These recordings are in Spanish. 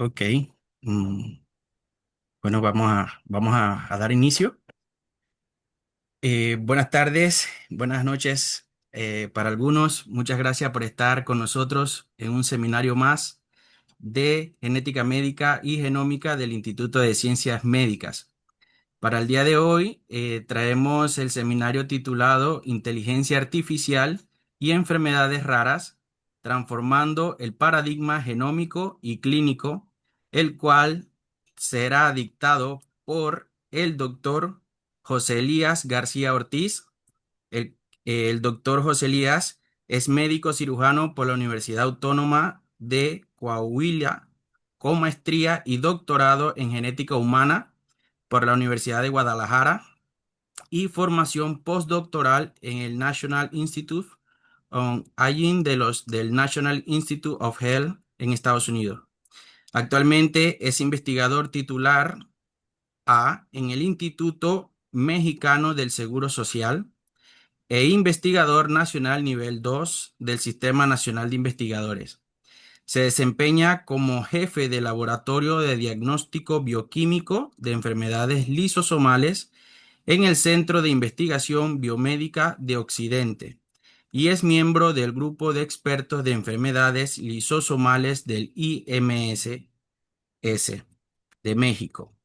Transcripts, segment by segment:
Ok. Mm, bueno, vamos a dar inicio. Buenas tardes, buenas noches para algunos. Muchas gracias por estar con nosotros en un seminario más de genética médica y genómica del Instituto de Ciencias Médicas. Para el día de hoy traemos el seminario titulado Inteligencia Artificial y Enfermedades Raras, transformando el paradigma genómico y clínico, el cual será dictado por el doctor José Elías García Ortiz. El, el doctor José Elías es médico cirujano por la Universidad Autónoma de Coahuila, con maestría y doctorado en genética humana por la Universidad de Guadalajara y formación postdoctoral en el National Institute on Aging del National Institute of Health en Estados Unidos. Actualmente es investigador titular en el Instituto Mexicano del Seguro Social e investigador nacional nivel 2 del Sistema Nacional de Investigadores. Se desempeña como jefe de laboratorio de diagnóstico bioquímico de enfermedades lisosomales en el Centro de Investigación Biomédica de Occidente y es miembro del grupo de expertos de enfermedades lisosomales del IMS de México.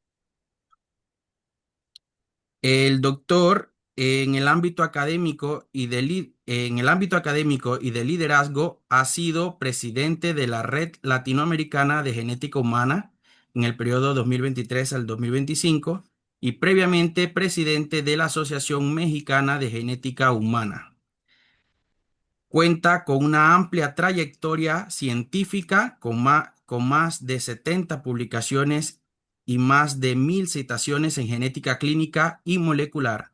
El doctor en el ámbito académico y de liderazgo ha sido presidente de la Red Latinoamericana de Genética Humana en el periodo 2023 al 2025 y previamente presidente de la Asociación Mexicana de Genética Humana. Cuenta con una amplia trayectoria científica con más de 70 publicaciones y más de 1.000 citaciones en genética clínica y molecular.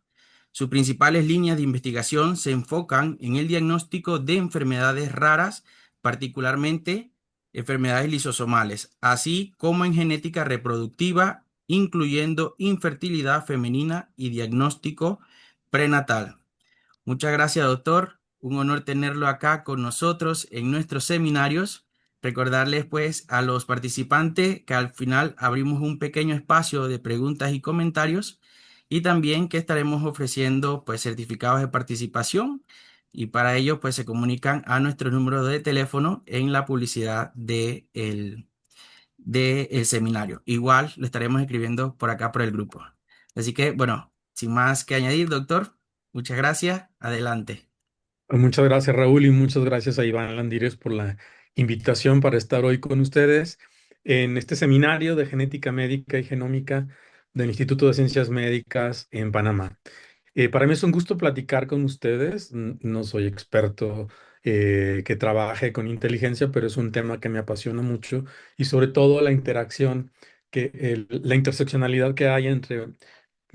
Sus principales líneas de investigación se enfocan en el diagnóstico de enfermedades raras, particularmente enfermedades lisosomales, así como en genética reproductiva, incluyendo infertilidad femenina y diagnóstico prenatal. Muchas gracias, doctor. Un honor tenerlo acá con nosotros en nuestros seminarios. Recordarles pues a los participantes que al final abrimos un pequeño espacio de preguntas y comentarios y también que estaremos ofreciendo pues certificados de participación y para ello pues se comunican a nuestro número de teléfono en la publicidad del seminario. Igual lo estaremos escribiendo por acá por el grupo. Así que bueno, sin más que añadir, doctor, muchas gracias. Adelante. Muchas gracias, Raúl, y muchas gracias a Iván Landírez por la invitación para estar hoy con ustedes en este seminario de genética médica y genómica del Instituto de Ciencias Médicas en Panamá. Para mí es un gusto platicar con ustedes. No soy experto que trabaje con inteligencia, pero es un tema que me apasiona mucho y sobre todo la interacción, la interseccionalidad que hay entre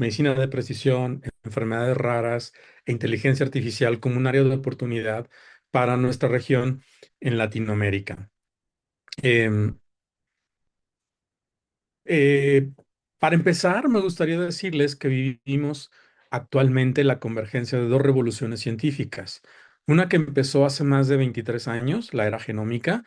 medicina de precisión, enfermedades raras e inteligencia artificial como un área de oportunidad para nuestra región en Latinoamérica. Em, eh, para empezar, me gustaría decirles que vivimos actualmente la convergencia de dos revoluciones científicas. Una que empezó hace más de 23 años, la era genómica,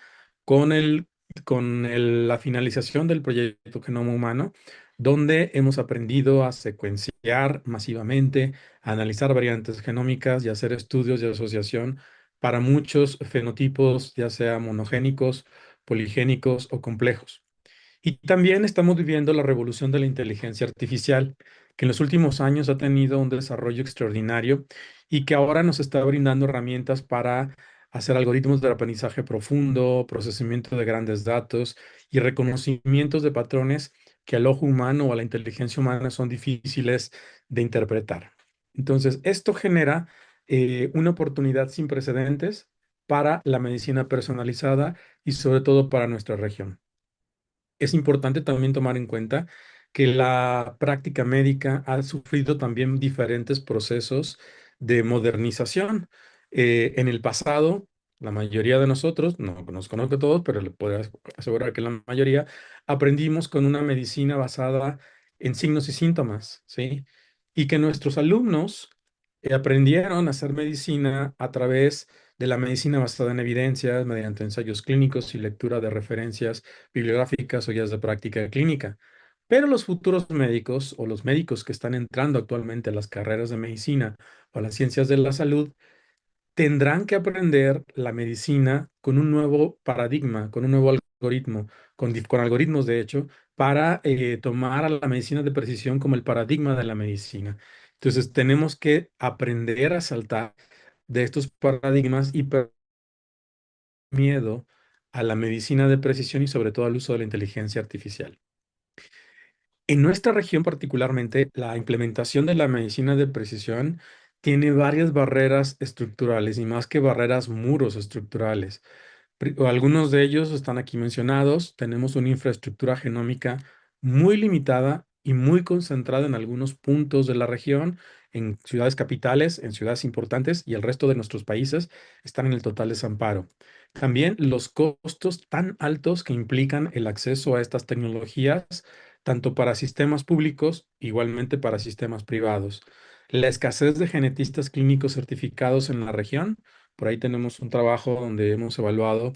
la finalización del proyecto Genoma Humano, donde hemos aprendido a secuenciar masivamente, a analizar variantes genómicas y hacer estudios de asociación para muchos fenotipos, ya sea monogénicos, poligénicos o complejos. Y también estamos viviendo la revolución de la inteligencia artificial, que en los últimos años ha tenido un desarrollo extraordinario y que ahora nos está brindando herramientas para hacer algoritmos de aprendizaje profundo, procesamiento de grandes datos y reconocimientos de patrones que al ojo humano o a la inteligencia humana son difíciles de interpretar. Entonces, esto genera una oportunidad sin precedentes para la medicina personalizada y sobre todo para nuestra región. Es importante también tomar en cuenta que la práctica médica ha sufrido también diferentes procesos de modernización. En el pasado, la mayoría de nosotros, no los conozco a todos, pero le puedo asegurar que la mayoría, aprendimos con una medicina basada en signos y síntomas, ¿sí? Y que nuestros alumnos aprendieron a hacer medicina a través de la medicina basada en evidencias mediante ensayos clínicos y lectura de referencias bibliográficas o guías de práctica clínica. Pero los futuros médicos o los médicos que están entrando actualmente a las carreras de medicina o a las ciencias de la salud tendrán que aprender la medicina con un nuevo paradigma, con un nuevo algoritmo, con algoritmos de hecho, para tomar a la medicina de precisión como el paradigma de la medicina. Entonces tenemos que aprender a saltar de estos paradigmas y perder miedo a la medicina de precisión y sobre todo al uso de la inteligencia artificial. En nuestra región particularmente, la implementación de la medicina de precisión tiene varias barreras estructurales y más que barreras, muros estructurales. Algunos de ellos están aquí mencionados. Tenemos una infraestructura genómica muy limitada y muy concentrada en algunos puntos de la región, en ciudades capitales, en ciudades importantes, y el resto de nuestros países están en el total desamparo. También los costos tan altos que implican el acceso a estas tecnologías, tanto para sistemas públicos, igualmente para sistemas privados. La escasez de genetistas clínicos certificados en la región. Por ahí tenemos un trabajo donde hemos evaluado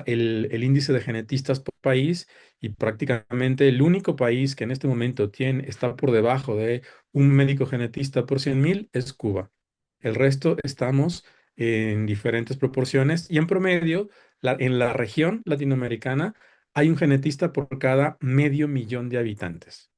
el índice de genetistas por país, y prácticamente el único país que en este momento está por debajo de un médico genetista por 100,000 es Cuba. El resto estamos en diferentes proporciones y en promedio en la región latinoamericana hay un genetista por cada medio millón de habitantes.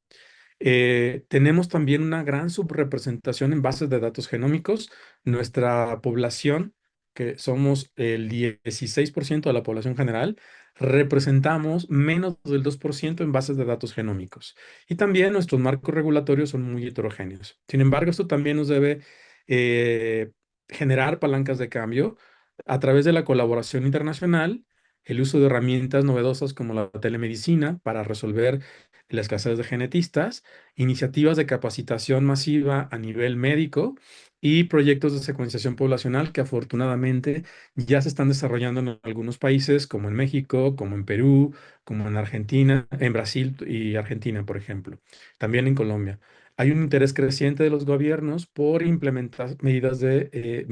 Tenemos también una gran subrepresentación en bases de datos genómicos. Nuestra población, que somos el 16% de la población general, representamos menos del 2% en bases de datos genómicos. Y también nuestros marcos regulatorios son muy heterogéneos. Sin embargo, esto también nos debe eh, generar palancas de cambio a través de la colaboración internacional, el uso de herramientas novedosas como la telemedicina para resolver la escasez de genetistas, iniciativas de capacitación masiva a nivel médico y proyectos de secuenciación poblacional que afortunadamente ya se están desarrollando en algunos países, como en México, como en Perú, como en Argentina, en Brasil y Argentina, por ejemplo. También en Colombia. Hay un interés creciente de los gobiernos por implementar medidas de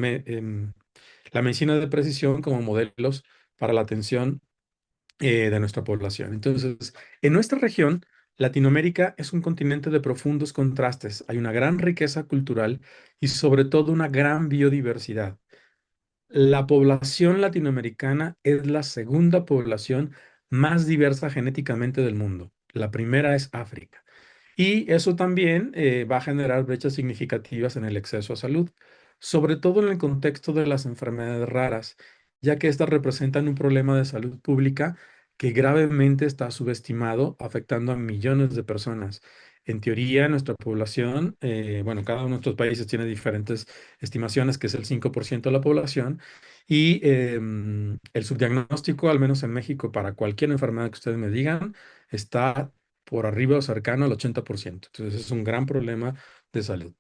la medicina de precisión como modelos para la atención de nuestra población. Entonces, en nuestra región, Latinoamérica es un continente de profundos contrastes. Hay una gran riqueza cultural y sobre todo una gran biodiversidad. La población latinoamericana es la segunda población más diversa genéticamente del mundo. La primera es África. Y eso también va a generar brechas significativas en el acceso a salud, sobre todo en el contexto de las enfermedades raras, ya que estas representan un problema de salud pública que gravemente está subestimado, afectando a millones de personas. En teoría, nuestra población, bueno, cada uno de nuestros países tiene diferentes estimaciones, que es el 5% de la población, y el subdiagnóstico, al menos en México, para cualquier enfermedad que ustedes me digan, está por arriba o cercano al 80%. Entonces es un gran problema de salud.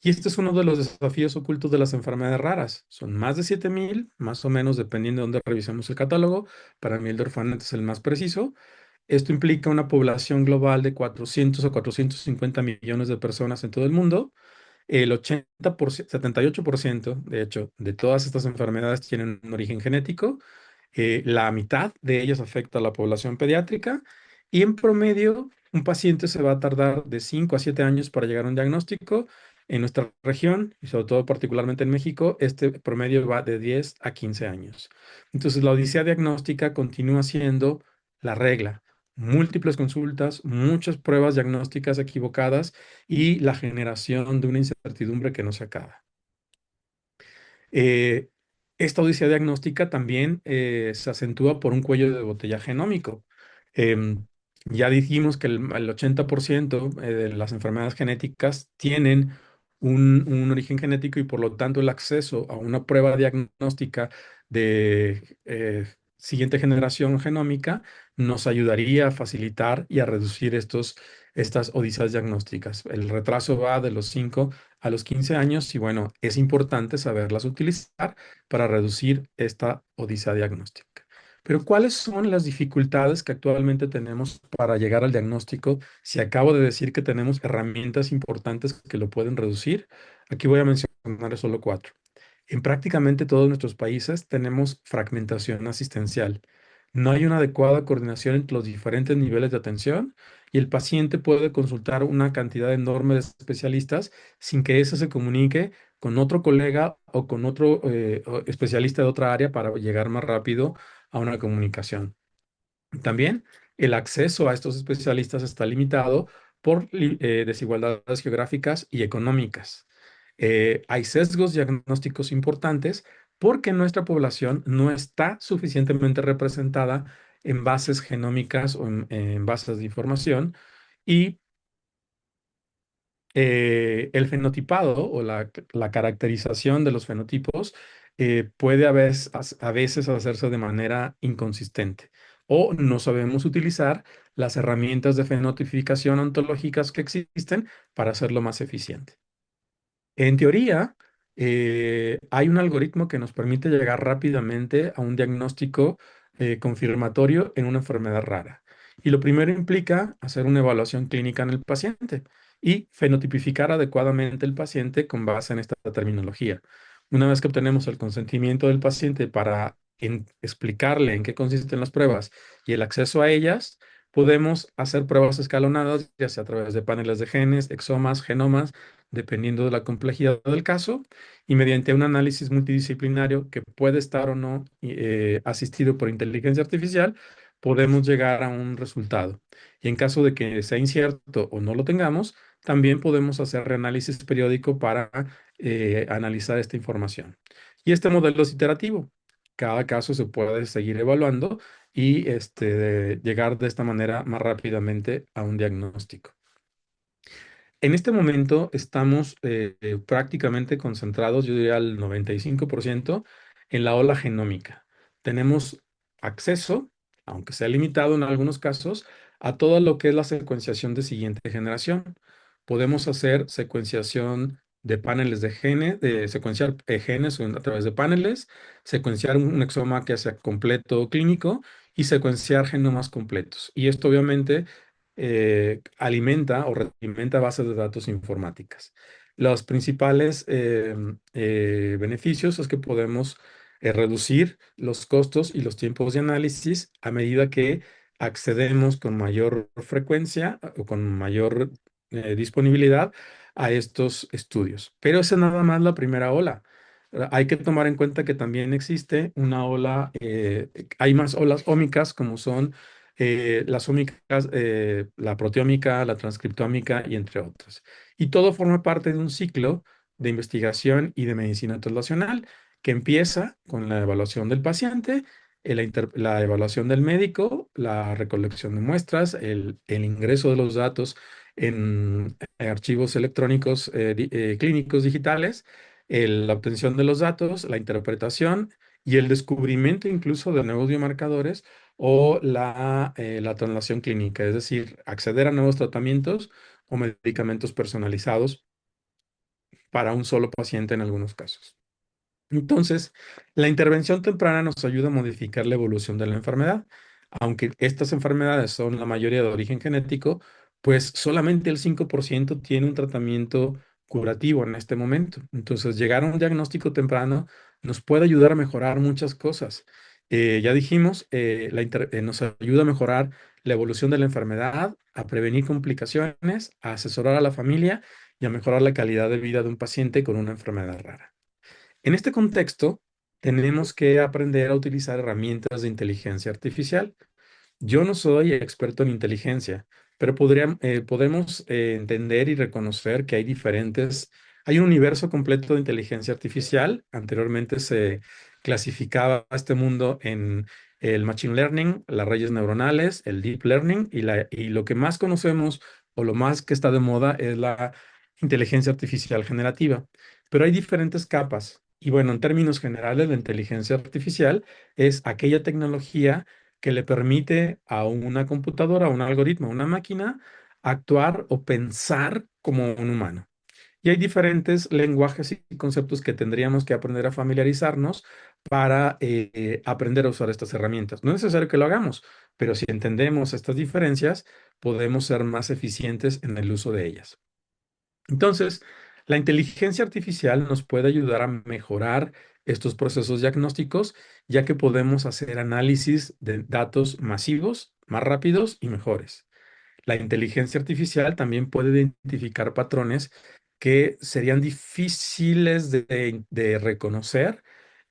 Y este es uno de los desafíos ocultos de las enfermedades raras. Son más de 7,000, más o menos, dependiendo de dónde revisemos el catálogo. Para mí el de Orphanet es el más preciso. Esto implica una población global de 400 o 450 millones de personas en todo el mundo. El 80%, 78%, de hecho, de todas estas enfermedades tienen un origen genético. La mitad de ellas afecta a la población pediátrica y en promedio un paciente se va a tardar de 5 a 7 años para llegar a un diagnóstico. En nuestra región, y sobre todo particularmente en México, este promedio va de 10 a 15 años. Entonces, la odisea diagnóstica continúa siendo la regla. Múltiples consultas, muchas pruebas diagnósticas equivocadas y la generación de una incertidumbre que no se acaba. Eh, Esta odisea diagnóstica también se acentúa por un cuello de botella genómico. Em, ya dijimos que el 80% de las enfermedades genéticas tienen un origen genético y por lo tanto el acceso a una prueba diagnóstica de siguiente generación genómica nos ayudaría a facilitar y a reducir estas odiseas diagnósticas. El retraso va de los 5 a los 15 años y bueno, es importante saberlas utilizar para reducir esta odisea diagnóstica. Pero ¿cuáles son las dificultades que actualmente tenemos para llegar al diagnóstico? Si acabo de decir que tenemos herramientas importantes que lo pueden reducir, aquí voy a mencionar solo cuatro. En prácticamente todos nuestros países tenemos fragmentación asistencial. No hay una adecuada coordinación entre los diferentes niveles de atención y el paciente puede consultar una cantidad enorme de especialistas sin que ese se comunique con otro colega o con otro especialista de otra área para llegar más rápido a una comunicación. También el acceso a estos especialistas está limitado por desigualdades geográficas y económicas. Hay sesgos diagnósticos importantes porque nuestra población no está suficientemente representada en bases genómicas o en bases de información y el fenotipado o la caracterización de los fenotipos puede a veces hacerse de manera inconsistente o no sabemos utilizar las herramientas de fenotipificación ontológicas que existen para hacerlo más eficiente. En teoría, hay un algoritmo que nos permite llegar rápidamente a un diagnóstico confirmatorio en una enfermedad rara. Y lo primero implica hacer una evaluación clínica en el paciente y fenotipificar adecuadamente el paciente con base en esta terminología. Una vez que obtenemos el consentimiento del paciente para explicarle en qué consisten las pruebas y el acceso a ellas, podemos hacer pruebas escalonadas, ya sea a través de paneles de genes, exomas, genomas, dependiendo de la complejidad del caso, y mediante un análisis multidisciplinario que puede estar o no asistido por inteligencia artificial, podemos llegar a un resultado. Y en caso de que sea incierto o no lo tengamos, también podemos hacer reanálisis periódico para analizar esta información. Y este modelo es iterativo. Cada caso se puede seguir evaluando y llegar de esta manera más rápidamente a un diagnóstico. En este momento estamos prácticamente concentrados, yo diría al 95%, en la ola genómica. Tenemos acceso, aunque sea limitado en algunos casos, a todo lo que es la secuenciación de siguiente generación. Podemos hacer secuenciación de paneles de genes, de secuenciar genes a través de paneles, secuenciar un exoma que sea completo o clínico y secuenciar genomas completos. Y esto obviamente alimenta o realimenta bases de datos informáticas. Los principales beneficios es que podemos reducir los costos y los tiempos de análisis a medida que accedemos con mayor frecuencia o con mayor disponibilidad a estos estudios. Pero esa es nada más la primera ola. Hay que tomar en cuenta que también existe una ola, hay más olas ómicas como son las ómicas, la proteómica, la transcriptómica y entre otras. Y todo forma parte de un ciclo de investigación y de medicina translacional que empieza con la evaluación del paciente, la evaluación del médico, la recolección de muestras, el ingreso de los datos en archivos electrónicos clínicos digitales, la obtención de los datos, la interpretación y el descubrimiento incluso de nuevos biomarcadores o la translación clínica, es decir, acceder a nuevos tratamientos o medicamentos personalizados para un solo paciente en algunos casos. Entonces, la intervención temprana nos ayuda a modificar la evolución de la enfermedad. Aunque estas enfermedades son la mayoría de origen genético, pues solamente el 5% tiene un tratamiento curativo en este momento. Entonces, llegar a un diagnóstico temprano nos puede ayudar a mejorar muchas cosas. Ya dijimos, nos ayuda a mejorar la evolución de la enfermedad, a prevenir complicaciones, a asesorar a la familia y a mejorar la calidad de vida de un paciente con una enfermedad rara. En este contexto, tenemos que aprender a utilizar herramientas de inteligencia artificial. Yo no soy experto en inteligencia, pero podemos entender y reconocer que hay un universo completo de inteligencia artificial. Anteriormente se clasificaba este mundo en el machine learning, las redes neuronales, el deep learning y lo que más conocemos o lo más que está de moda es la inteligencia artificial generativa. Pero hay diferentes capas. Y bueno, en términos generales, la inteligencia artificial es aquella tecnología que le permite a una computadora, a un algoritmo, a una máquina, actuar o pensar como un humano. Y hay diferentes lenguajes y conceptos que tendríamos que aprender a familiarizarnos para aprender a usar estas herramientas. No es necesario que lo hagamos, pero si entendemos estas diferencias, podemos ser más eficientes en el uso de ellas. Entonces, La inteligencia artificial nos puede ayudar a mejorar estos procesos diagnósticos, ya que podemos hacer análisis de datos masivos, más rápidos y mejores. La inteligencia artificial también puede identificar patrones que serían difíciles de reconocer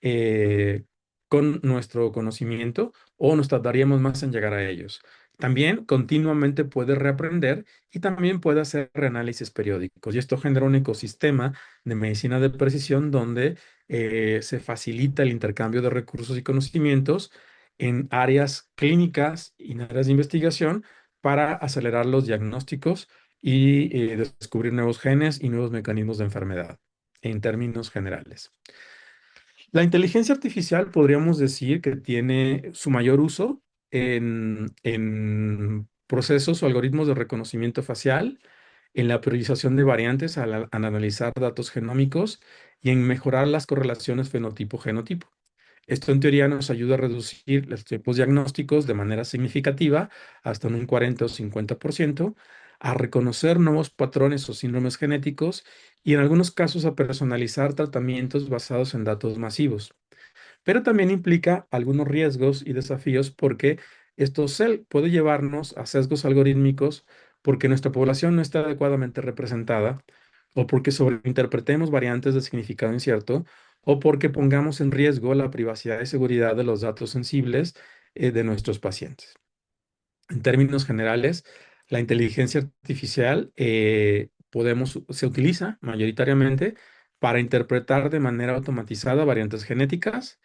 eh, con nuestro conocimiento o nos tardaríamos más en llegar a ellos. También continuamente puede reaprender y también puede hacer reanálisis periódicos. Y esto genera un ecosistema de medicina de precisión donde se facilita el intercambio de recursos y conocimientos en áreas clínicas y en áreas de investigación para acelerar los diagnósticos y descubrir nuevos genes y nuevos mecanismos de enfermedad en términos generales. La inteligencia artificial podríamos decir que tiene su mayor uso en procesos o algoritmos de reconocimiento facial, en la priorización de variantes al analizar datos genómicos y en mejorar las correlaciones fenotipo-genotipo. Esto en teoría nos ayuda a reducir los tiempos diagnósticos de manera significativa, hasta en un 40 o 50%, a reconocer nuevos patrones o síndromes genéticos y en algunos casos a personalizar tratamientos basados en datos masivos. Pero también implica algunos riesgos y desafíos porque puede llevarnos a sesgos algorítmicos porque nuestra población no está adecuadamente representada o porque sobreinterpretemos variantes de significado incierto o porque pongamos en riesgo la privacidad y seguridad de los datos sensibles de nuestros pacientes. En términos generales, la inteligencia artificial se utiliza mayoritariamente para interpretar de manera automatizada variantes genéticas,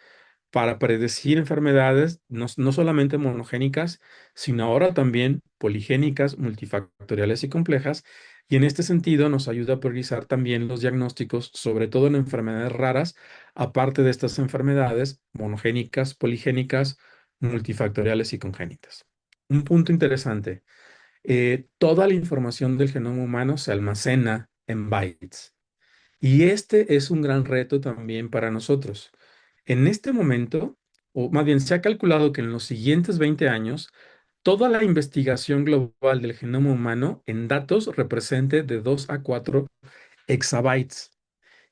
para predecir enfermedades no solamente monogénicas, sino ahora también poligénicas, multifactoriales y complejas. Y en este sentido nos ayuda a priorizar también los diagnósticos, sobre todo en enfermedades raras, aparte de estas enfermedades monogénicas, poligénicas, multifactoriales y congénitas. Un punto interesante, toda la información del genoma humano se almacena en bytes. Y este es un gran reto también para nosotros. En este momento, o más bien se ha calculado que en los siguientes 20 años, toda la investigación global del genoma humano en datos represente de 2 a 4 exabytes.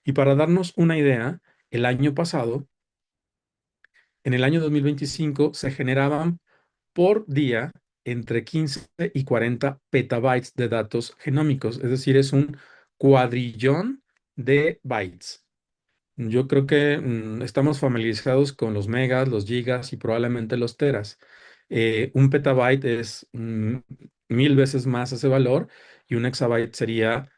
Y para darnos una idea, el año pasado, en el año 2025, se generaban por día entre 15 y 40 petabytes de datos genómicos, es decir, es un cuadrillón de bytes. Yo creo que estamos familiarizados con los megas, los gigas y probablemente los teras. Un petabyte es 1000 veces más ese valor y un exabyte sería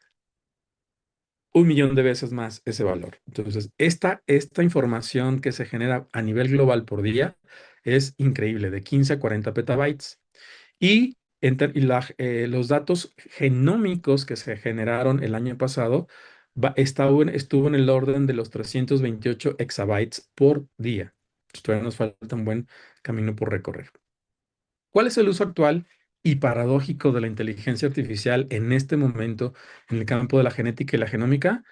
1 millón de veces más ese valor. Entonces, esta información que se genera a nivel global por día es increíble, de 15 a 40 petabytes. Los datos genómicos que se generaron el año pasado estuvo en el orden de los 328 exabytes por día. Todavía nos falta un buen camino por recorrer. ¿Cuál es el uso actual y paradójico de la inteligencia artificial en este momento en el campo de la genética y la genómica?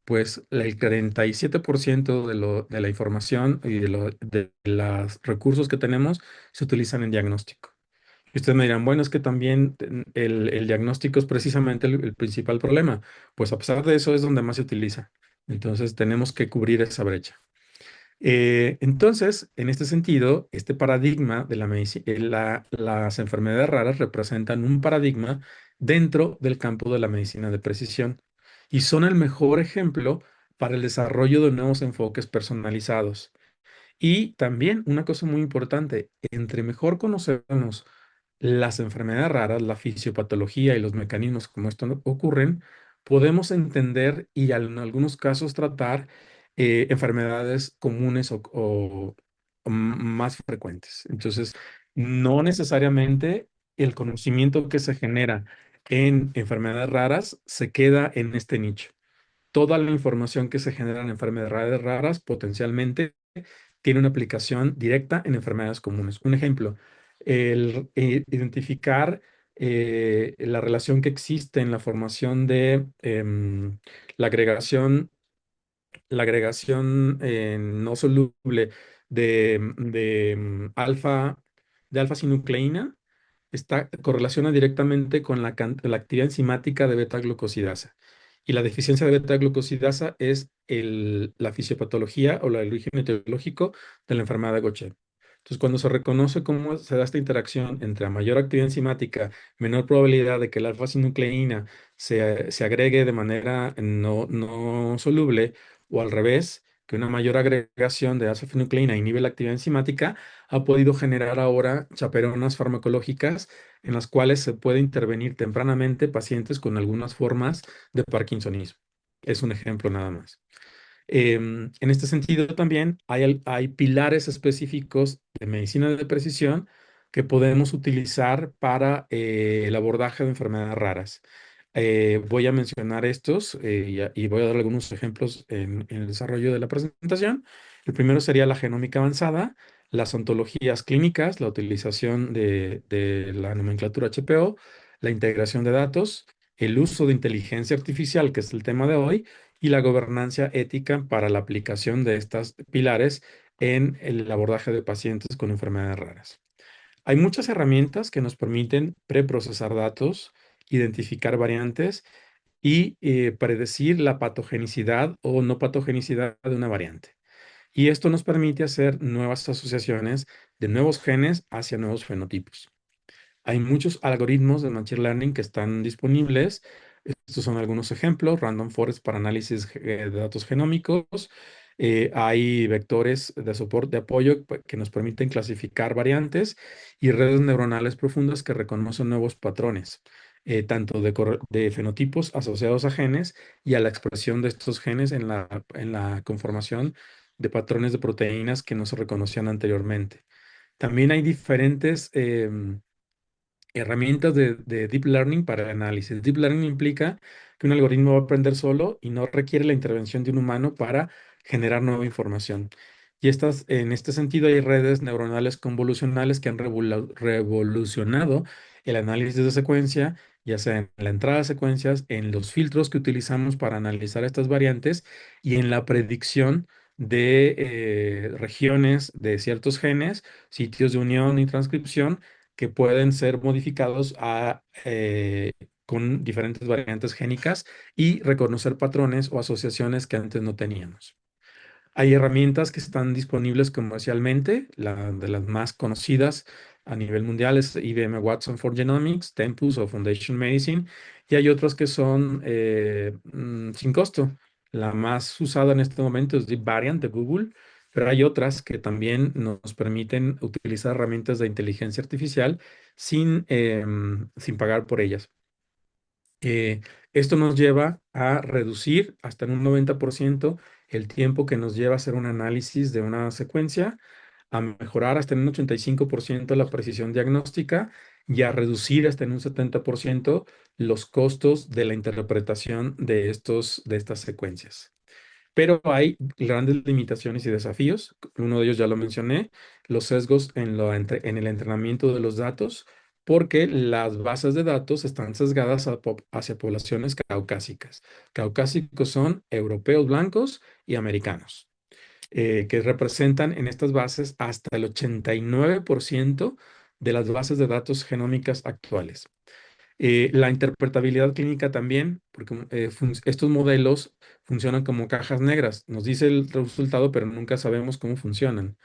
Pues el 37% de la información y de los recursos que tenemos se utilizan en diagnóstico. Y ustedes me dirán, bueno, es que también el diagnóstico es precisamente el principal problema. Pues a pesar de eso es donde más se utiliza. Entonces tenemos que cubrir esa brecha. Entonces, en este sentido, este paradigma de la medicina, las enfermedades raras representan un paradigma dentro del campo de la medicina de precisión y son el mejor ejemplo para el desarrollo de nuevos enfoques personalizados. Y también una cosa muy importante, entre mejor conocemos las enfermedades raras, la fisiopatología y los mecanismos como esto ocurren, podemos entender y en algunos casos tratar enfermedades comunes o más frecuentes. Entonces, no necesariamente el conocimiento que se genera en enfermedades raras se queda en este nicho. Toda la información que se genera en enfermedades raras potencialmente tiene una aplicación directa en enfermedades comunes. Un ejemplo, el identificar la relación que existe en la formación de la agregación, la agregación no soluble de alfa-sinucleína correlaciona directamente con la actividad enzimática de beta-glucosidasa. Y la deficiencia de beta-glucosidasa es la fisiopatología o el origen etiológico de la enfermedad de Gaucher. Entonces, cuando se reconoce cómo se da esta interacción entre a mayor actividad enzimática, menor probabilidad de que la alfa-sinucleína se agregue de manera no soluble, o al revés, que una mayor agregación de alfa-sinucleína inhibe la actividad enzimática, ha podido generar ahora chaperonas farmacológicas en las cuales se puede intervenir tempranamente pacientes con algunas formas de parkinsonismo. Es un ejemplo nada más. En este sentido también hay pilares específicos de medicina de precisión que podemos utilizar para el abordaje de enfermedades raras. Voy a mencionar estos y voy a dar algunos ejemplos en el desarrollo de la presentación. El primero sería la genómica avanzada, las ontologías clínicas, la utilización de la nomenclatura HPO, la integración de datos, el uso de inteligencia artificial, que es el tema de hoy, y la gobernanza ética para la aplicación de estos pilares en el abordaje de pacientes con enfermedades raras. Hay muchas herramientas que nos permiten preprocesar datos, identificar variantes y predecir la patogenicidad o no patogenicidad de una variante. Y esto nos permite hacer nuevas asociaciones de nuevos genes hacia nuevos fenotipos. Hay muchos algoritmos de Machine Learning que están disponibles. Estos son algunos ejemplos: Random Forest para análisis de datos genómicos. Hay vectores de soporte, de apoyo que nos permiten clasificar variantes, y redes neuronales profundas que reconocen nuevos patrones, tanto de fenotipos asociados a genes y a la expresión de estos genes en la conformación de patrones de proteínas que no se reconocían anteriormente. También hay diferentes herramientas de Deep Learning para el análisis. Deep Learning implica que un algoritmo va a aprender solo y no requiere la intervención de un humano para generar nueva información. Y en este sentido, hay redes neuronales convolucionales que han revolucionado el análisis de secuencia, ya sea en la entrada de secuencias, en los filtros que utilizamos para analizar estas variantes y en la predicción de regiones de ciertos genes, sitios de unión y transcripción que pueden ser modificados con diferentes variantes génicas y reconocer patrones o asociaciones que antes no teníamos. Hay herramientas que están disponibles comercialmente. La de las más conocidas a nivel mundial es IBM Watson for Genomics, Tempus o Foundation Medicine, y hay otras que son sin costo. La más usada en este momento es DeepVariant de Google, pero hay otras que también nos permiten utilizar herramientas de inteligencia artificial sin pagar por ellas. Eh, Esto nos lleva a reducir hasta en un 90% el tiempo que nos lleva a hacer un análisis de una secuencia, a mejorar hasta en un 85% la precisión diagnóstica y a reducir hasta en un 70% los costos de la interpretación de estas secuencias. Pero hay grandes limitaciones y desafíos. Uno de ellos ya lo mencioné: los sesgos en el entrenamiento de los datos, porque las bases de datos están sesgadas hacia poblaciones caucásicas. Caucásicos son europeos blancos y americanos, que representan en estas bases hasta el 89% de las bases de datos genómicas actuales. La interpretabilidad clínica también, porque estos modelos funcionan como cajas negras. Nos dice el resultado, pero nunca sabemos cómo funcionan.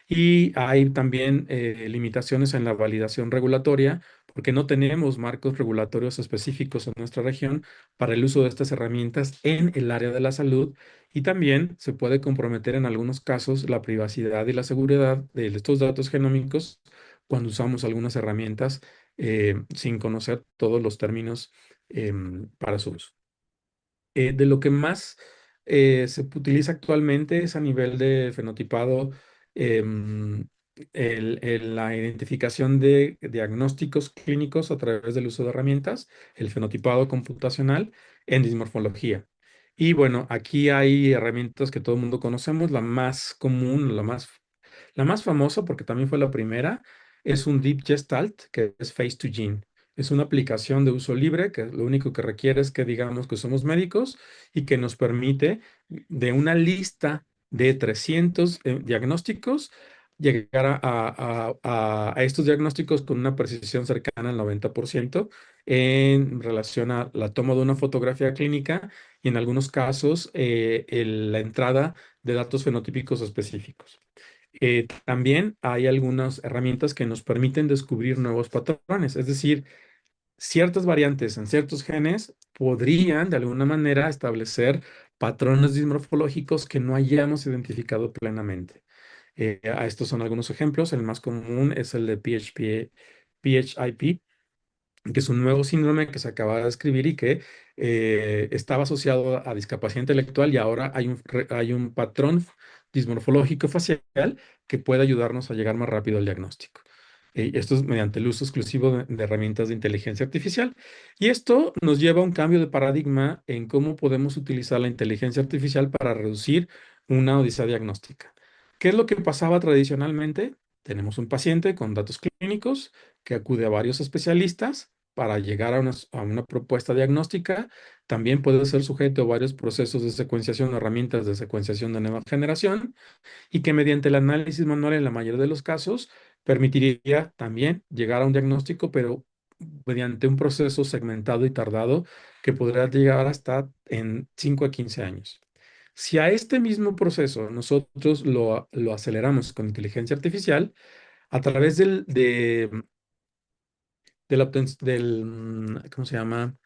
Y hay también limitaciones en la validación regulatoria, porque no tenemos marcos regulatorios específicos en nuestra región para el uso de estas herramientas en el área de la salud. Y también se puede comprometer en algunos casos la privacidad y la seguridad de estos datos genómicos cuando usamos algunas herramientas sin conocer todos los términos para su uso. De lo que más se utiliza actualmente es a nivel de fenotipado, em, la identificación de diagnósticos clínicos a través del uso de herramientas, el fenotipado computacional en dismorfología. Y bueno, aquí hay herramientas que todo el mundo conocemos. La más común, la más famosa, porque también fue la primera, es un Deep Gestalt, que es Face2Gene. Es una aplicación de uso libre que lo único que requiere es que digamos que somos médicos y que nos permite, de una lista de 300 diagnósticos, llegar a estos diagnósticos con una precisión cercana al 90% en relación a la toma de una fotografía clínica y en algunos casos la entrada de datos fenotípicos específicos. También hay algunas herramientas que nos permiten descubrir nuevos patrones, es decir, ciertas variantes en ciertos genes podrían de alguna manera establecer patrones dismorfológicos que no hayamos identificado plenamente. A estos son algunos ejemplos. El más común es el de PHIP, que es un nuevo síndrome que se acaba de describir y que estaba asociado a discapacidad intelectual y ahora hay un patrón dismorfológico facial que puede ayudarnos a llegar más rápido al diagnóstico. Esto es mediante el uso exclusivo de herramientas de inteligencia artificial. Y esto nos lleva a un cambio de paradigma en cómo podemos utilizar la inteligencia artificial para reducir una odisea diagnóstica. ¿Qué es lo que pasaba tradicionalmente? Tenemos un paciente con datos clínicos que acude a varios especialistas para llegar a una propuesta diagnóstica. También puede ser sujeto a varios procesos de secuenciación o herramientas de secuenciación de nueva generación y que mediante el análisis manual en la mayoría de los casos permitiría también llegar a un diagnóstico, pero mediante un proceso segmentado y tardado que podrá llegar hasta en 5 a 15 años. Si a este mismo proceso nosotros lo aceleramos con inteligencia artificial, a través ¿cómo se llama?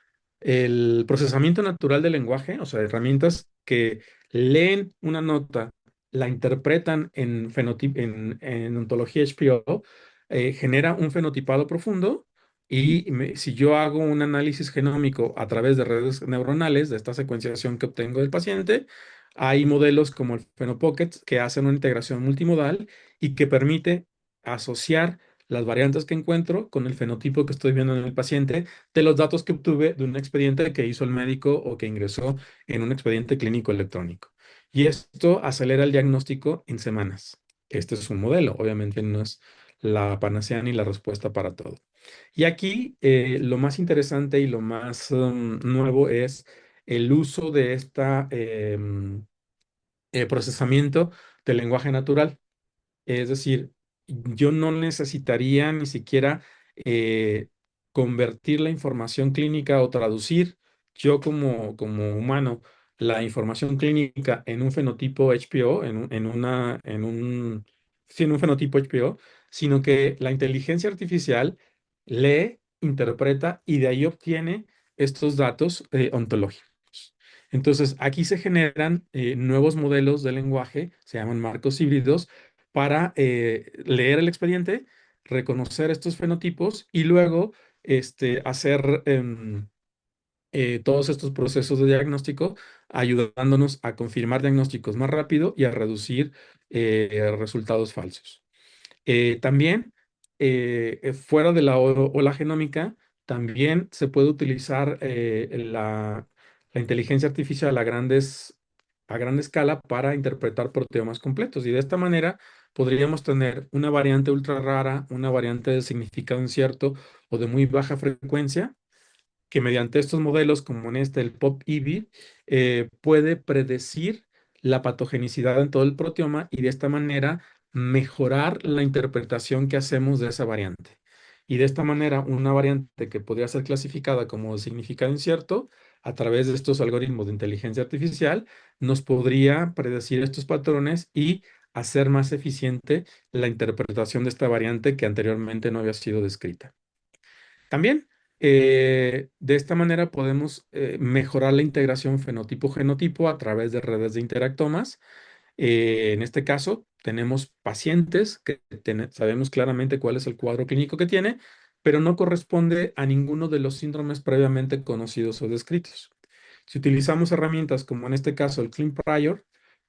El procesamiento natural del lenguaje, o sea, herramientas que leen una nota, la interpretan en ontología HPO, genera un fenotipado profundo y si yo hago un análisis genómico a través de redes neuronales de esta secuenciación que obtengo del paciente, hay modelos como el Phenopocket que hacen una integración multimodal y que permite asociar las variantes que encuentro con el fenotipo que estoy viendo en el paciente de los datos que obtuve de un expediente que hizo el médico o que ingresó en un expediente clínico electrónico. Y esto acelera el diagnóstico en semanas. Este es un modelo, obviamente no es la panacea ni la respuesta para todo. Y aquí lo más interesante y lo más nuevo es el uso de procesamiento del lenguaje natural. Es decir, yo no necesitaría ni siquiera eh, convertir la información clínica o traducir yo como humano la información clínica en un fenotipo HPO, sí, en un fenotipo HPO, sino que la inteligencia artificial lee, interpreta y de ahí obtiene estos datos ontológicos. Entonces, aquí se generan nuevos modelos de lenguaje, se llaman marcos híbridos, para leer el expediente, reconocer estos fenotipos y luego hacer todos estos procesos de diagnóstico, ayudándonos a confirmar diagnósticos más rápido y a reducir resultados falsos. También, fuera de la ola genómica, también se puede utilizar la inteligencia artificial a gran escala para interpretar proteomas completos. Y de esta manera podríamos tener una variante ultra rara, una variante de significado incierto o de muy baja frecuencia que mediante estos modelos, como en el POP-IBI, puede predecir la patogenicidad en todo el proteoma y de esta manera mejorar la interpretación que hacemos de esa variante. Y de esta manera, una variante que podría ser clasificada como significado incierto, a través de estos algoritmos de inteligencia artificial, nos podría predecir estos patrones y hacer más eficiente la interpretación de esta variante que anteriormente no había sido descrita. También, de esta manera podemos mejorar la integración fenotipo-genotipo a través de redes de interactomas. En este caso, tenemos pacientes que sabemos claramente cuál es el cuadro clínico que tiene, pero no corresponde a ninguno de los síndromes previamente conocidos o descritos. Si utilizamos herramientas como en este caso el ClinPrior,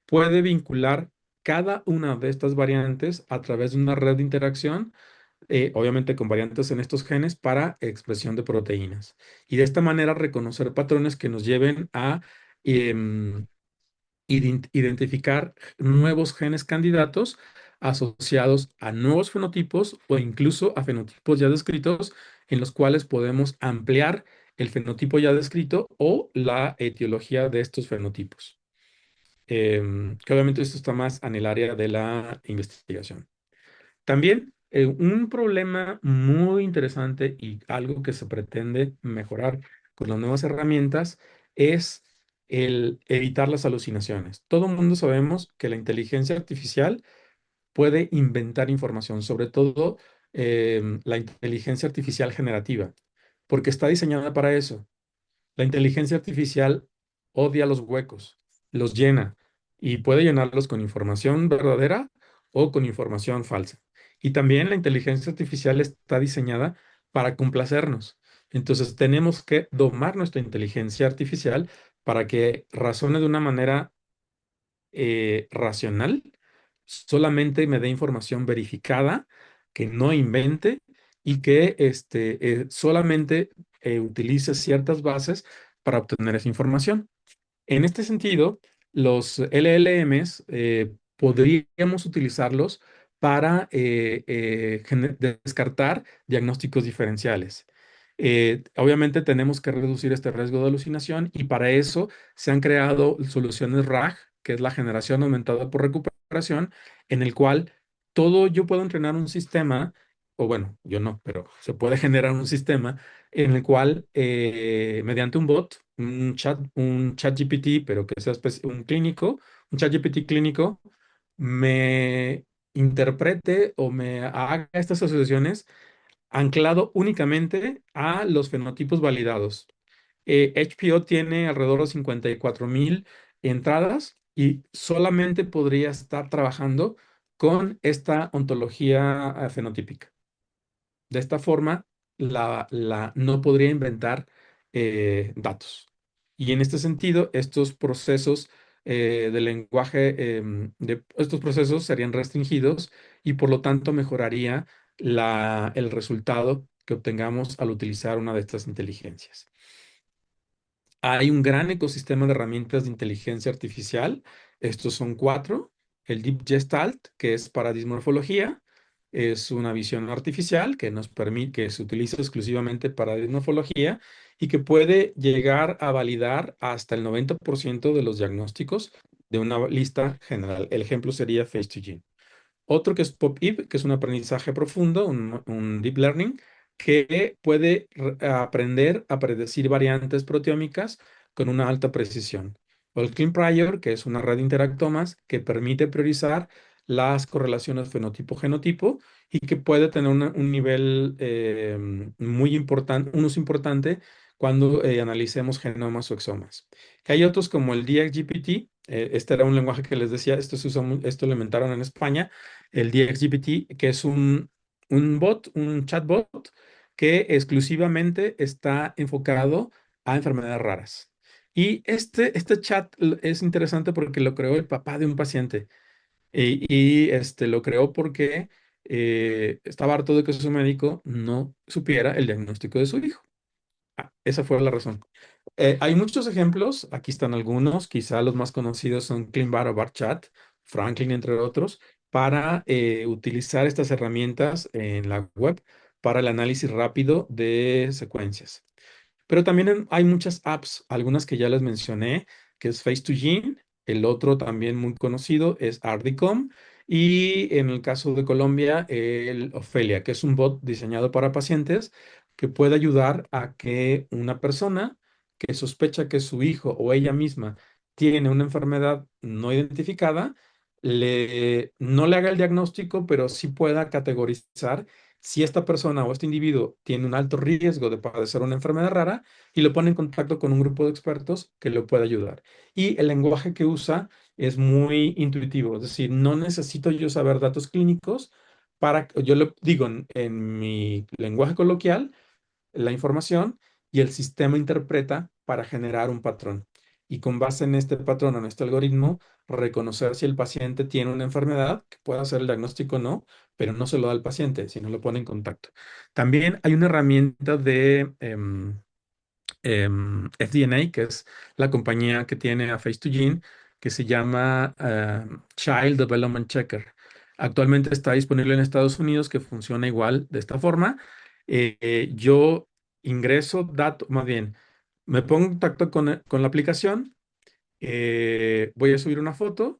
puede vincular cada una de estas variantes a través de una red de interacción, obviamente con variantes en estos genes para expresión de proteínas. Y de esta manera reconocer patrones que nos lleven a em, identificar nuevos genes candidatos asociados a nuevos fenotipos o incluso a fenotipos ya descritos en los cuales podemos ampliar el fenotipo ya descrito o la etiología de estos fenotipos. Que obviamente esto está más en el área de la investigación. También un problema muy interesante y algo que se pretende mejorar con las nuevas herramientas es el evitar las alucinaciones. Todo el mundo sabemos que la inteligencia artificial puede inventar información, sobre todo la inteligencia artificial generativa, porque está diseñada para eso. La inteligencia artificial odia los huecos, los llena y puede llenarlos con información verdadera o con información falsa. Y también la inteligencia artificial está diseñada para complacernos. Entonces tenemos que domar nuestra inteligencia artificial para que razone de una manera racional, solamente me dé información verificada, que no invente y que solamente utilice ciertas bases para obtener esa información. En este sentido, los LLMs podríamos utilizarlos para descartar diagnósticos diferenciales. Obviamente tenemos que reducir este riesgo de alucinación y para eso se han creado soluciones RAG, que es la generación aumentada por recuperación, en el cual yo puedo entrenar un sistema, o bueno, yo no, pero se puede generar un sistema en el cual mediante un bot, un chat GPT, pero que sea un clínico, un chat GPT clínico, me interprete o me haga estas asociaciones anclado únicamente a los fenotipos validados. HPO tiene alrededor de 54,000 entradas y solamente podría estar trabajando con esta ontología fenotípica. De esta forma, no podría inventar datos. Y en este sentido, estos procesos de lenguaje, estos procesos serían restringidos y por lo tanto mejoraría el resultado que obtengamos al utilizar una de estas inteligencias. Hay un gran ecosistema de herramientas de inteligencia artificial. Estos son cuatro. El Deep Gestalt, que es para dismorfología, es una visión artificial que nos permite, que se utiliza exclusivamente para dismorfología y que puede llegar a validar hasta el 90% de los diagnósticos de una lista general. El ejemplo sería Face2Gene. Otro que es PopIP, que es un aprendizaje profundo, un deep learning, que puede aprender a predecir variantes proteómicas con una alta precisión. O el Clean Prior, que es una red de interactomas que permite priorizar las correlaciones fenotipo-genotipo y que puede tener un nivel muy importante, un uso importante cuando analicemos genomas o exomas. Hay otros como el DXGPT, este era un lenguaje que les decía, esto lo inventaron en España, el DXGPT, que es un chatbot que exclusivamente está enfocado a enfermedades raras. Y este chat es interesante porque lo creó el papá de un paciente. Lo creó porque estaba harto de que su médico no supiera el diagnóstico de su hijo. Esa fue la razón. Hay muchos ejemplos, aquí están algunos, quizá los más conocidos son CleanBar o BarChat, Franklin, entre otros, para utilizar estas herramientas en la web para el análisis rápido de secuencias. Pero también hay muchas apps, algunas que ya les mencioné, que es Face2Gene, el otro también muy conocido es Ardicom, y en el caso de Colombia, el Ofelia, que es un bot diseñado para pacientes que puede ayudar a que una persona que sospecha que su hijo o ella misma tiene una enfermedad no identificada, no le haga el diagnóstico, pero sí pueda categorizar si esta persona o este individuo tiene un alto riesgo de padecer una enfermedad rara y lo pone en contacto con un grupo de expertos que lo pueda ayudar. Y el lenguaje que usa es muy intuitivo, es decir, no necesito yo saber datos clínicos yo lo digo en mi lenguaje coloquial, la información y el sistema interpreta para generar un patrón. Y con base en este patrón, en este algoritmo, reconocer si el paciente tiene una enfermedad, que pueda hacer el diagnóstico o no, pero no se lo da al paciente, sino lo pone en contacto. También hay una herramienta de FDNA, que es la compañía que tiene a Face2Gene, que se llama Child Development Checker. Actualmente está disponible en Estados Unidos, que funciona igual de esta forma. Yo ingreso datos, más bien, me pongo en contacto con la aplicación, voy a subir una foto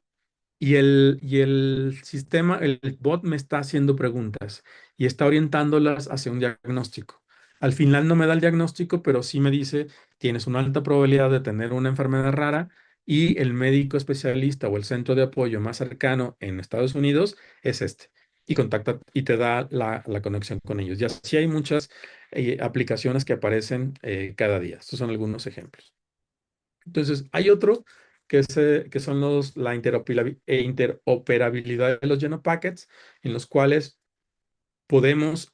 y el sistema, el bot me está haciendo preguntas y está orientándolas hacia un diagnóstico. Al final no me da el diagnóstico, pero sí me dice, tienes una alta probabilidad de tener una enfermedad rara y el médico especialista o el centro de apoyo más cercano en Estados Unidos es este. Y contacta y te da la conexión con ellos. Y así hay muchas aplicaciones que aparecen cada día. Estos son algunos ejemplos. Entonces, hay otro que son la interoperabilidad de los Genopackets, en los cuales podemos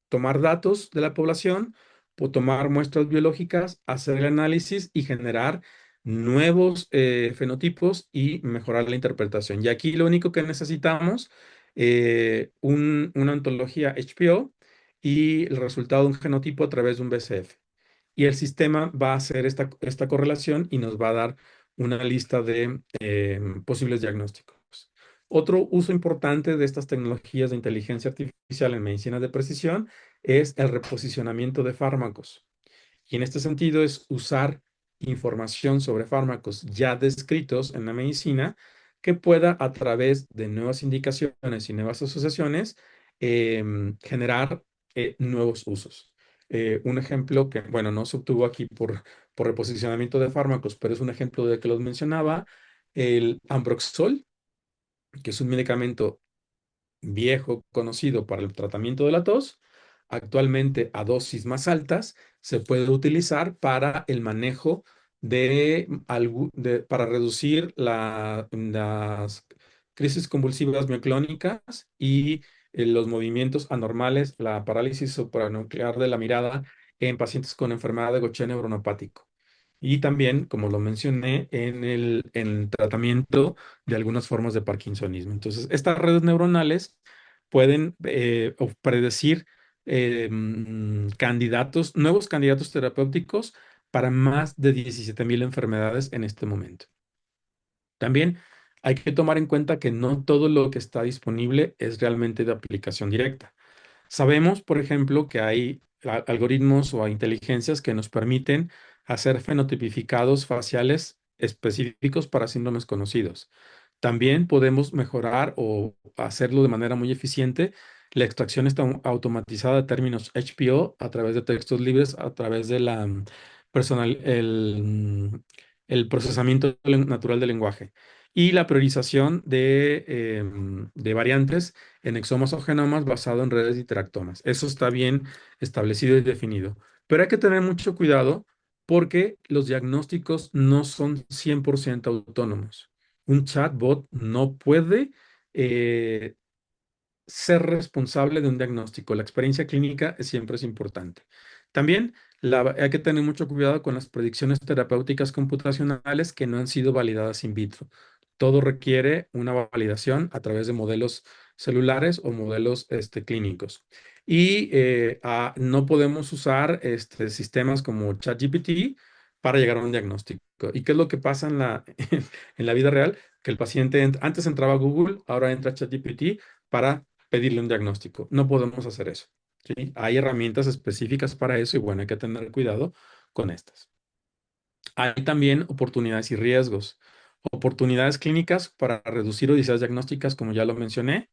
tomar datos de la población, o tomar muestras biológicas, hacer el análisis y generar nuevos fenotipos y mejorar la interpretación. Y aquí lo único que necesitamos, una ontología HPO y el resultado de un genotipo a través de un BCF. Y el sistema va a hacer esta correlación y nos va a dar una lista de posibles diagnósticos. Otro uso importante de estas tecnologías de inteligencia artificial en medicina de precisión es el reposicionamiento de fármacos. Y en este sentido es usar información sobre fármacos ya descritos en la medicina que pueda a través de nuevas indicaciones y nuevas asociaciones generar nuevos usos. Un ejemplo que, bueno, no se obtuvo aquí por reposicionamiento de fármacos, pero es un ejemplo de que los mencionaba, el Ambroxol, que es un medicamento viejo conocido para el tratamiento de la tos, actualmente a dosis más altas, se puede utilizar para el manejo para reducir las crisis convulsivas mioclónicas y los movimientos anormales, la parálisis supranuclear de la mirada en pacientes con enfermedad de Gaucher neuronopático. Y también, como lo mencioné, en el tratamiento de algunas formas de parkinsonismo. Entonces, estas redes neuronales pueden predecir nuevos candidatos terapéuticos para más de 17,000 enfermedades en este momento. También hay que tomar en cuenta que no todo lo que está disponible es realmente de aplicación directa. Sabemos, por ejemplo, que hay algoritmos o inteligencias que nos permiten hacer fenotipificados faciales específicos para síndromes conocidos. También podemos mejorar o hacerlo de manera muy eficiente la extracción automatizada de términos HPO a través de textos libres, a través de el procesamiento natural del lenguaje y la priorización de variantes en exomas o genomas basado en redes de interactomas. Eso está bien establecido y definido. Pero hay que tener mucho cuidado porque los diagnósticos no son 100% autónomos. Un chatbot no puede eh, ser responsable de un diagnóstico. La experiencia clínica siempre es importante. También hay que tener mucho cuidado con las predicciones terapéuticas computacionales que no han sido validadas in vitro. Todo requiere una validación a través de modelos celulares o modelos clínicos. Y no podemos usar sistemas como ChatGPT para llegar a un diagnóstico. ¿Y qué es lo que pasa en la vida real? Que el paciente antes entraba a Google, ahora entra a ChatGPT para pedirle un diagnóstico. No podemos hacer eso. ¿Sí? Hay herramientas específicas para eso y bueno, hay que tener cuidado con estas. Hay también oportunidades y riesgos. Oportunidades clínicas para reducir odiseas diagnósticas, como ya lo mencioné.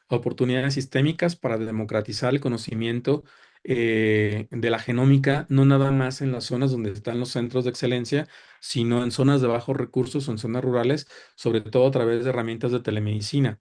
Oportunidades sistémicas para democratizar el conocimiento de la genómica, no nada más en las zonas donde están los centros de excelencia, sino en zonas de bajos recursos o en zonas rurales, sobre todo a través de herramientas de telemedicina.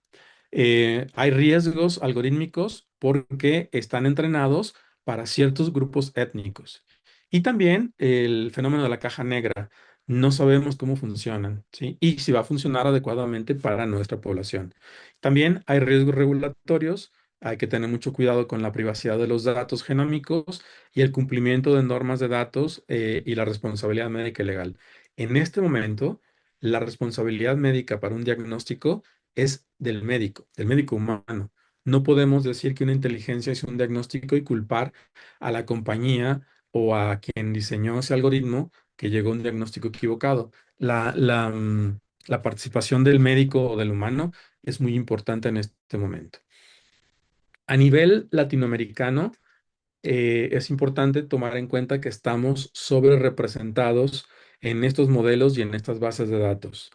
Hay riesgos algorítmicos porque están entrenados para ciertos grupos étnicos. Y también el fenómeno de la caja negra. No sabemos cómo funcionan, ¿sí? Y si va a funcionar adecuadamente para nuestra población. También hay riesgos regulatorios. Hay que tener mucho cuidado con la privacidad de los datos genómicos y el cumplimiento de normas de datos y la responsabilidad médica y legal. En este momento, la responsabilidad médica para un diagnóstico es del médico humano. No podemos decir que una inteligencia hizo un diagnóstico y culpar a la compañía o a quien diseñó ese algoritmo que llegó a un diagnóstico equivocado. La participación del médico o del humano es muy importante en este momento. A nivel latinoamericano, es importante tomar en cuenta que estamos sobre representados en estos modelos y en estas bases de datos.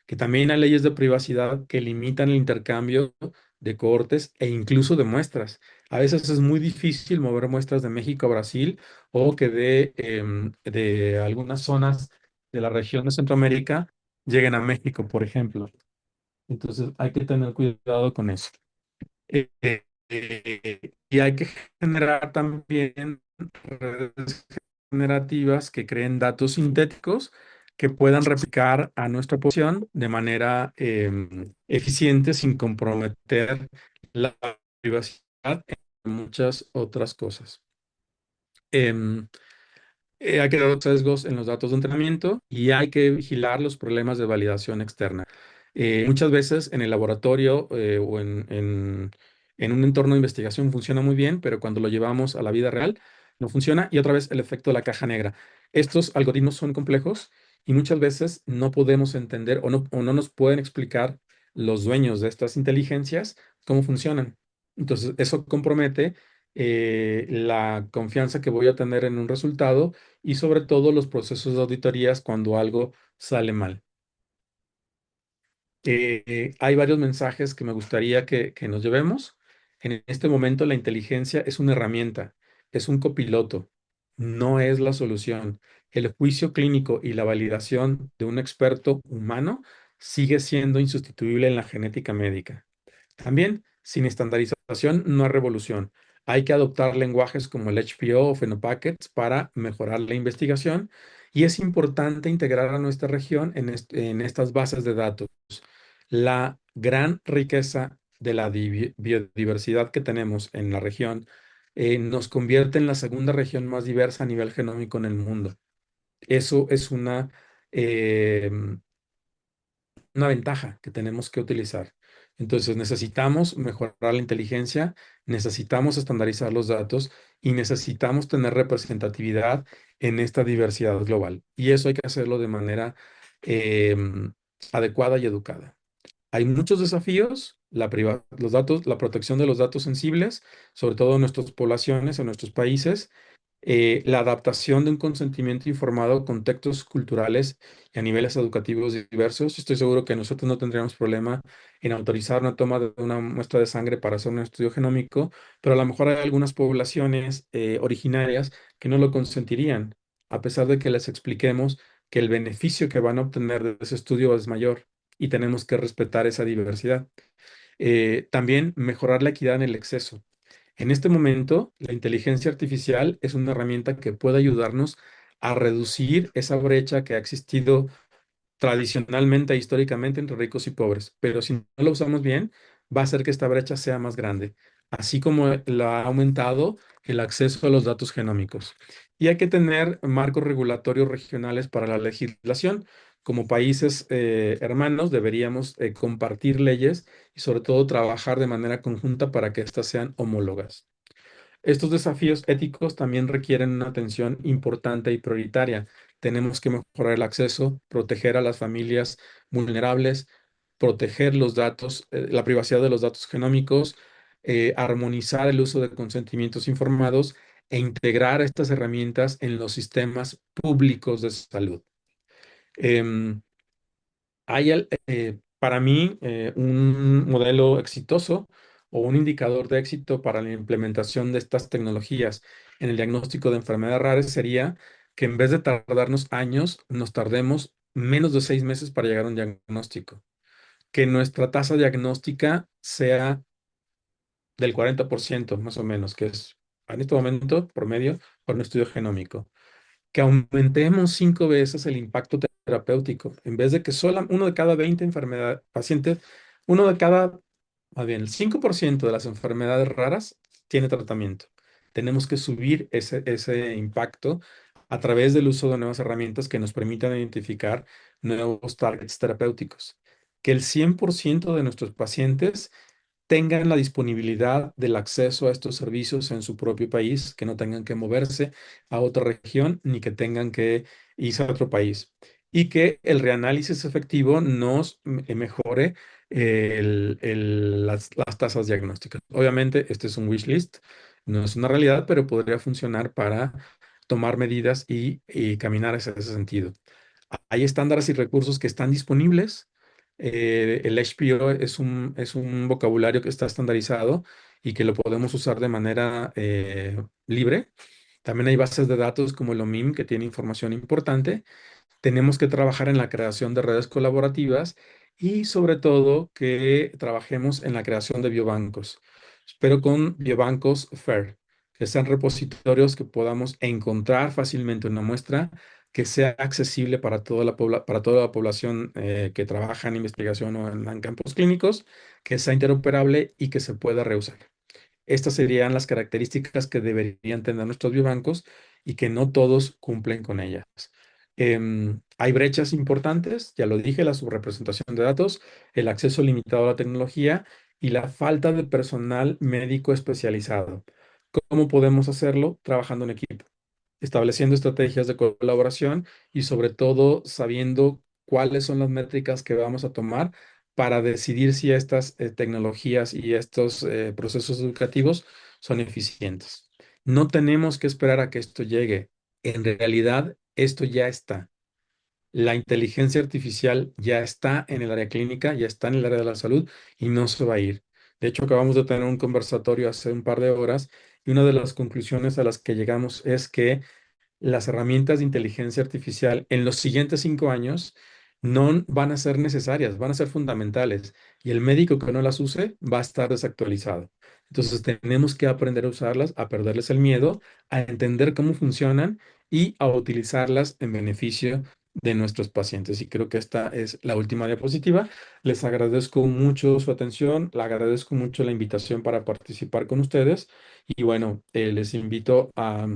que también hay leyes de privacidad que limitan el intercambio de cohortes e incluso de muestras. A veces es muy difícil mover muestras de México a Brasil o que de algunas zonas de la región de Centroamérica lleguen a México, por ejemplo. Entonces hay que tener cuidado con eso. Y hay que generar también redes generativas que creen datos sintéticos que puedan replicar a nuestra población de manera eficiente sin comprometer la privacidad y muchas otras cosas. Em, Hay que dar los sesgos en los datos de entrenamiento y hay que vigilar los problemas de validación externa. Muchas veces en el laboratorio o en un entorno de investigación funciona muy bien, pero cuando lo llevamos a la vida real no funciona. Y otra vez el efecto de la caja negra. Estos algoritmos son complejos y muchas veces no podemos entender o no nos pueden explicar los dueños de estas inteligencias cómo funcionan. Entonces, eso compromete la confianza que voy a tener en un resultado y sobre todo los procesos de auditorías cuando algo sale mal. Hay varios mensajes que me gustaría que nos llevemos. En este momento la inteligencia es una herramienta, es un copiloto, no es la solución. El juicio clínico y la validación de un experto humano sigue siendo insustituible en la genética médica. También, sin estandarización no hay revolución. Hay que adoptar lenguajes como el HPO o Phenopackets para mejorar la investigación y es importante integrar a nuestra región en estas bases de datos. La gran riqueza de la biodiversidad que tenemos en la región nos convierte en la segunda región más diversa a nivel genómico en el mundo. Eso es eh, una ventaja que tenemos que utilizar. Entonces necesitamos mejorar la inteligencia, necesitamos estandarizar los datos y necesitamos tener representatividad en esta diversidad global. Y eso hay que hacerlo de manera adecuada y educada. Hay muchos desafíos, los datos, la protección de los datos sensibles, sobre todo en nuestras poblaciones, en nuestros países, la adaptación de un consentimiento informado a contextos culturales y a niveles educativos diversos. Estoy seguro que nosotros no tendríamos problema en autorizar una toma de una muestra de sangre para hacer un estudio genómico, pero a lo mejor hay algunas poblaciones originarias que no lo consentirían, a pesar de que les expliquemos que el beneficio que van a obtener de ese estudio es mayor y tenemos que respetar esa diversidad. También mejorar la equidad en el acceso. En este momento, la inteligencia artificial es una herramienta que puede ayudarnos a reducir esa brecha que ha existido tradicionalmente e históricamente entre ricos y pobres, pero si no lo usamos bien, va a hacer que esta brecha sea más grande, así como la ha aumentado el acceso a los datos genómicos. Y hay que tener marcos regulatorios regionales para la legislación. Como países hermanos, deberíamos compartir leyes y sobre todo trabajar de manera conjunta para que éstas sean homólogas. Estos desafíos éticos también requieren una atención importante y prioritaria. Tenemos que mejorar el acceso, proteger a las familias vulnerables, proteger los datos, la privacidad de los datos genómicos, armonizar el uso de consentimientos informados e integrar estas herramientas en los sistemas públicos de salud. Em, para mí, un modelo exitoso o un indicador de éxito para la implementación de estas tecnologías en el diagnóstico de enfermedades raras sería que en vez de tardarnos años, nos tardemos menos de 6 meses para llegar a un diagnóstico. Que nuestra tasa diagnóstica sea del 40% más o menos, que es en este momento promedio por un estudio genómico que aumentemos 5 veces el impacto terapéutico. En vez de que solo uno de cada 20 pacientes, uno de cada, más bien, el 5% de las enfermedades raras tiene tratamiento. Tenemos que subir ese impacto a través del uso de nuevas herramientas que nos permitan identificar nuevos targets terapéuticos. Que el 100% de nuestros pacientes tengan la disponibilidad del acceso a estos servicios en su propio país, que no tengan que moverse a otra región ni que tengan que irse a otro país. Y que el reanálisis efectivo nos mejore las tasas diagnósticas. Obviamente, este es un wish list, no es una realidad, pero podría funcionar para tomar medidas y caminar hacia ese sentido. Hay estándares y recursos que están disponibles. El HPO es un vocabulario que está estandarizado y que lo podemos usar de manera libre. También hay bases de datos como el OMIM que tiene información importante. Tenemos que trabajar en la creación de redes colaborativas y sobre todo que trabajemos en la creación de biobancos, pero con biobancos FAIR, que sean repositorios que podamos encontrar fácilmente una muestra que sea accesible para para toda la población que trabaja en investigación o en campos clínicos, que sea interoperable y que se pueda reusar. Estas serían las características que deberían tener nuestros biobancos y que no todos cumplen con ellas. Hay brechas importantes, ya lo dije, la subrepresentación de datos, el acceso limitado a la tecnología y la falta de personal médico especializado. ¿Cómo podemos hacerlo? Trabajando en equipo, estableciendo estrategias de colaboración y sobre todo sabiendo cuáles son las métricas que vamos a tomar para decidir si estas tecnologías y estos procesos educativos son eficientes. No tenemos que esperar a que esto llegue. En realidad, esto ya está. La inteligencia artificial ya está en el área clínica, ya está en el área de la salud y no se va a ir. De hecho, acabamos de tener un conversatorio hace un par de horas y una de las conclusiones a las que llegamos es que las herramientas de inteligencia artificial en los siguientes 5 años no van a ser necesarias, van a ser fundamentales y el médico que no las use va a estar desactualizado. Entonces tenemos que aprender a usarlas, a perderles el miedo, a entender cómo funcionan y a utilizarlas en beneficio de nuestros pacientes. Y creo que esta es la última diapositiva. Les agradezco mucho su atención, le agradezco mucho la invitación para participar con ustedes y bueno, les invito a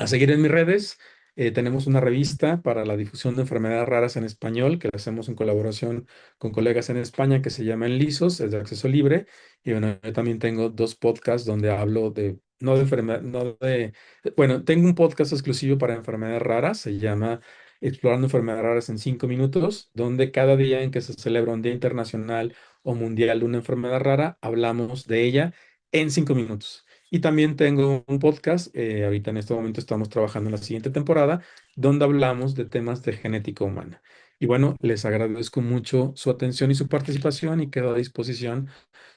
seguir en mis redes. Tenemos una revista para la difusión de enfermedades raras en español que la hacemos en colaboración con colegas en España que se llama Enlizos, es de acceso libre. Y bueno, yo también tengo dos podcasts donde hablo de, no de enfermedad, no de, bueno, tengo un podcast exclusivo para enfermedades raras, se llama Explorando enfermedades raras en 5 minutos, donde cada día en que se celebra un día internacional o mundial de una enfermedad rara, hablamos de ella en 5 minutos. Y también tengo un podcast, ahorita en este momento estamos trabajando en la siguiente temporada, donde hablamos de temas de genética humana. Y bueno, les agradezco mucho su atención y su participación y quedo a disposición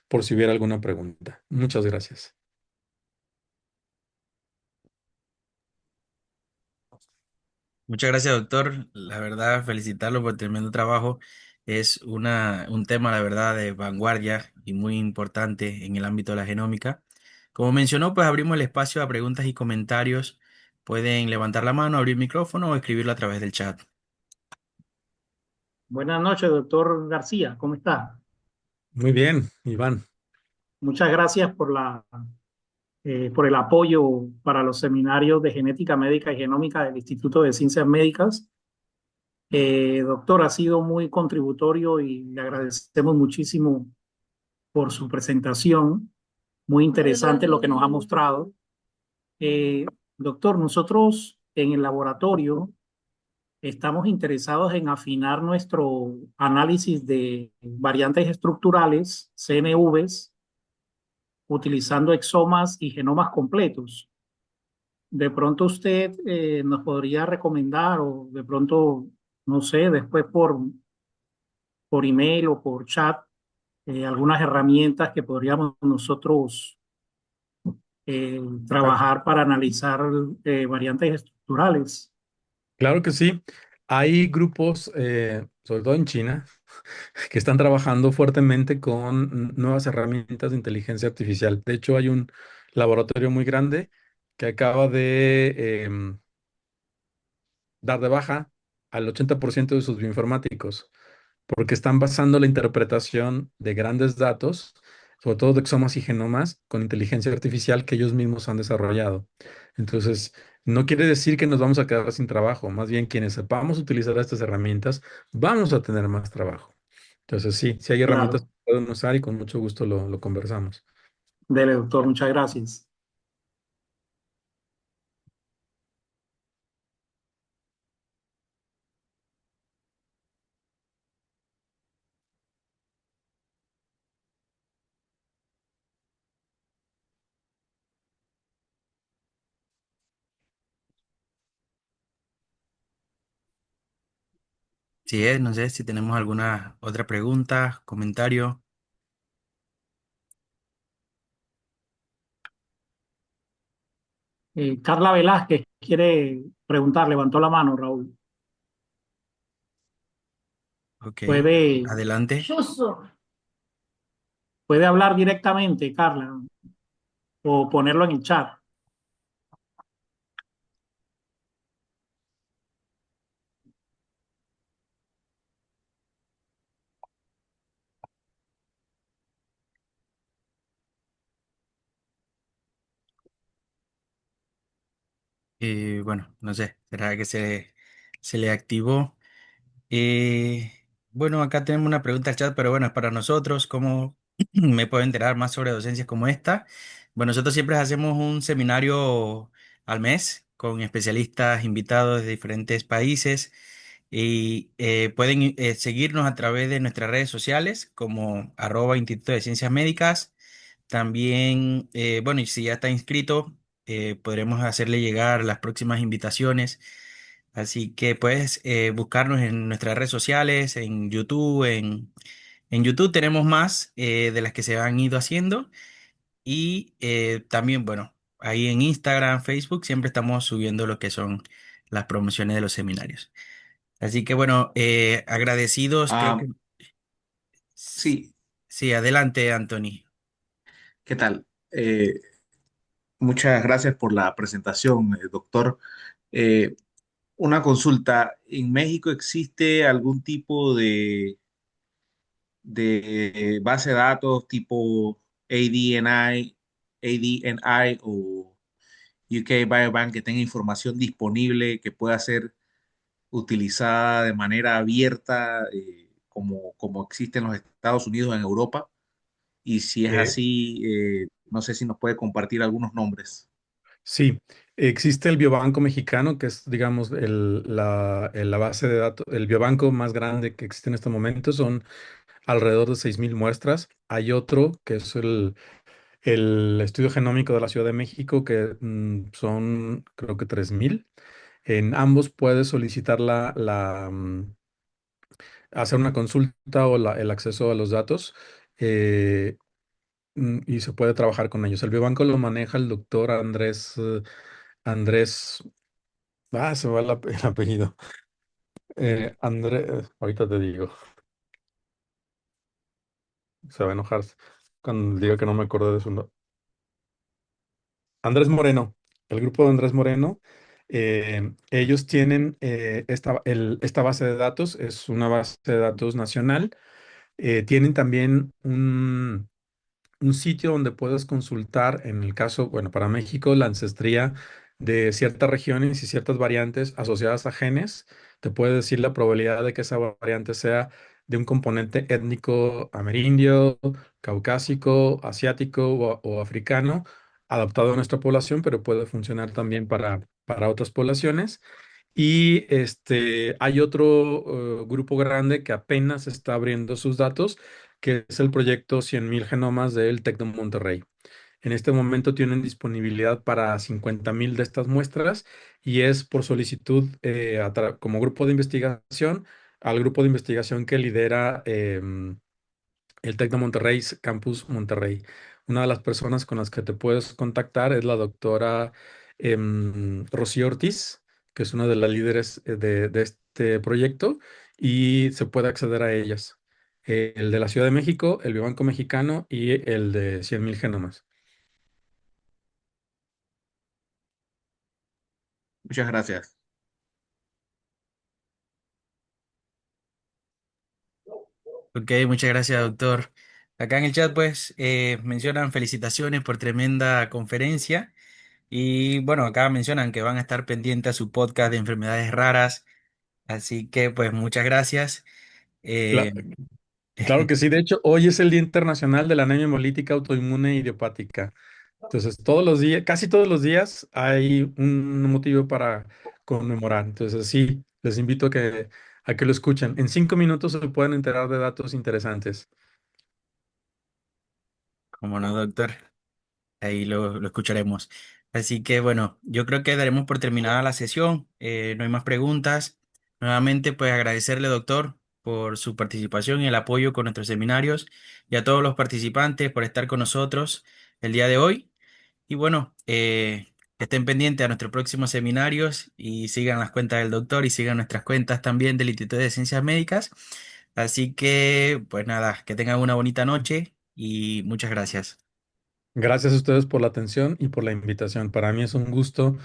por si hubiera alguna pregunta. Muchas gracias. Muchas gracias, doctor. La verdad, felicitarlo por el tremendo trabajo. Es un tema, la verdad, de vanguardia y muy importante en el ámbito de la genómica. Como mencionó, pues abrimos el espacio a preguntas y comentarios. Pueden levantar la mano, abrir micrófono o escribirlo a través del chat. Buenas noches, doctor García. ¿Cómo está? Muy bien, Iván. Muchas gracias por el apoyo para los seminarios de genética médica y genómica del Instituto de Ciencias Médicas. Doctor, ha sido muy contributorio y le agradecemos muchísimo por su presentación. Muy interesante lo que nos ha mostrado. Eh, Doctor, nosotros en el laboratorio estamos interesados en afinar nuestro análisis de variantes estructurales, CNVs, utilizando exomas y genomas completos. De pronto usted nos podría recomendar o de pronto, no sé, después por email o por chat, algunas herramientas que podríamos nosotros Ah, trabajar para analizar variantes estructurales. claro que sí. Hay grupos, sobre todo en China, que están trabajando fuertemente con nuevas herramientas de inteligencia artificial. De hecho, hay un laboratorio muy grande que acaba de dar de baja al 80% de sus bioinformáticos, porque están basando la interpretación de grandes datos, sobre todo de exomas y genomas, con inteligencia artificial que ellos mismos han desarrollado. Entonces, no quiere decir que nos vamos a quedar sin trabajo, más bien quienes sepamos utilizar estas herramientas, vamos a tener más trabajo. Entonces, sí, sí hay herramientas Claro, que pueden usar y con mucho gusto lo conversamos. dele, doctor, muchas gracias. Si es, no sé si tenemos alguna otra pregunta, comentario. Carla Velázquez quiere preguntar, levantó la mano, Raúl. Ok, Puede, adelante. puede hablar directamente, Carla, o ponerlo en el chat. Bueno, no sé, ¿será que se le activó? Eh, bueno, acá tenemos una pregunta al chat, pero bueno, es para nosotros. ¿Cómo me puedo enterar más sobre docencias como esta? Bueno, nosotros siempre hacemos un seminario al mes con especialistas invitados de diferentes países y pueden seguirnos a través de nuestras redes sociales como @Instituto de Ciencias Médicas. También, bueno, y si ya está inscrito, podremos hacerle llegar las próximas invitaciones. Así que puedes buscarnos en nuestras redes sociales, en YouTube. En YouTube tenemos más de las que se han ido haciendo. Y también, bueno, ahí en Instagram, Facebook, siempre estamos subiendo lo que son las promociones de los seminarios. Así que, bueno, agradecidos, creo Ah, que... sí, Sí, adelante, Anthony. ¿qué tal? Muchas gracias por la presentación, doctor. Eh, una consulta. ¿En México existe algún tipo de base de datos tipo ADNI o UK Biobank que tenga información disponible que pueda ser utilizada de manera abierta, como existe en los Estados Unidos, en Europa? Y si es Eh, así, no sé si nos puede compartir algunos nombres. sí, existe el Biobanco Mexicano, que es, digamos, la base de datos, el biobanco más grande que existe en este momento, son alrededor de 6.000 muestras. Hay otro que es el Estudio Genómico de la Ciudad de México, que son creo que 3.000. En ambos puedes solicitar hacer una consulta o el acceso a los datos, eh, y se puede trabajar con ellos. El biobanco lo maneja el doctor Andrés, se me va el apellido. Andrés, ahorita te digo, se va a enojar cuando diga que no me acuerdo de su nombre. Andrés Moreno, el grupo de Andrés Moreno, ellos tienen esta base de datos, es una base de datos nacional. Tienen también un sitio donde puedes consultar, en el caso, bueno, para México, la ancestría de ciertas regiones y ciertas variantes asociadas a genes. Te puede decir la probabilidad de que esa variante sea de un componente étnico amerindio, caucásico, asiático o africano, adaptado a nuestra población, pero puede funcionar también para otras poblaciones. Y hay otro grupo grande que apenas está abriendo sus datos, que es el proyecto 100.000 genomas del TEC de Monterrey. En este momento tienen disponibilidad para 50.000 de estas muestras y es por solicitud, como grupo de investigación, al grupo de investigación que lidera el TEC de Monterrey, Campus Monterrey. Una de las personas con las que te puedes contactar es la doctora Rocío Ortiz, que es una de las líderes de este proyecto, y se puede acceder a ellas. El de la Ciudad de México, el Biobanco Mexicano y el de 100.000 genomas. Muchas gracias. Ok, muchas gracias, doctor. Acá en el chat, pues, mencionan felicitaciones por tremenda conferencia. Y bueno, acá mencionan que van a estar pendientes a su podcast de enfermedades raras. Así que, pues, muchas gracias. Cla- Eh, claro que sí. De hecho, hoy es el Día Internacional de la Anemia Hemolítica Autoinmune Idiopática. Entonces, todos los días, casi todos los días hay un motivo para conmemorar. Entonces, sí, les invito a que lo escuchen. En 5 minutos se pueden enterar de datos interesantes. Como no, doctor. Ahí lo escucharemos. Así que bueno, yo creo que daremos por terminada la sesión. No hay más preguntas. Nuevamente, pues agradecerle, doctor, por su participación y el apoyo con nuestros seminarios y a todos los participantes por estar con nosotros el día de hoy. Y bueno, estén pendientes a nuestros próximos seminarios y sigan las cuentas del doctor y sigan nuestras cuentas también del Instituto de Ciencias Médicas. Así que, pues nada, que tengan una bonita noche y muchas gracias. Gracias a ustedes por la atención y por la invitación. Para mí es un gusto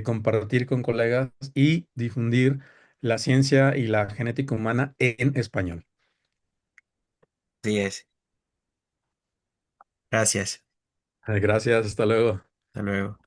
compartir con colegas y difundir la ciencia y la genética humana en español. Así es. Gracias. Gracias, hasta luego. Hasta luego.